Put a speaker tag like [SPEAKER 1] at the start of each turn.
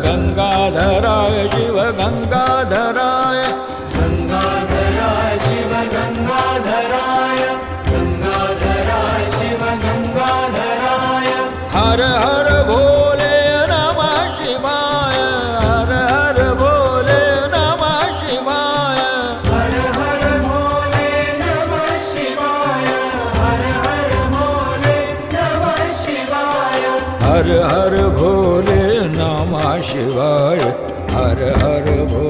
[SPEAKER 1] गंगाधराय शिव गंगाधराय
[SPEAKER 2] गंगाधराय शिव गंगाधराय गंगाधराय शिव गंगाधराय
[SPEAKER 1] हर हर भोले नमः शिवाय हर हर भोले नमः शिवाय
[SPEAKER 2] हर हर भोले नमः शिवाय हर हर भोले नमः शिवाय
[SPEAKER 1] हर हर भोले नमः शिवाय हर हर भोले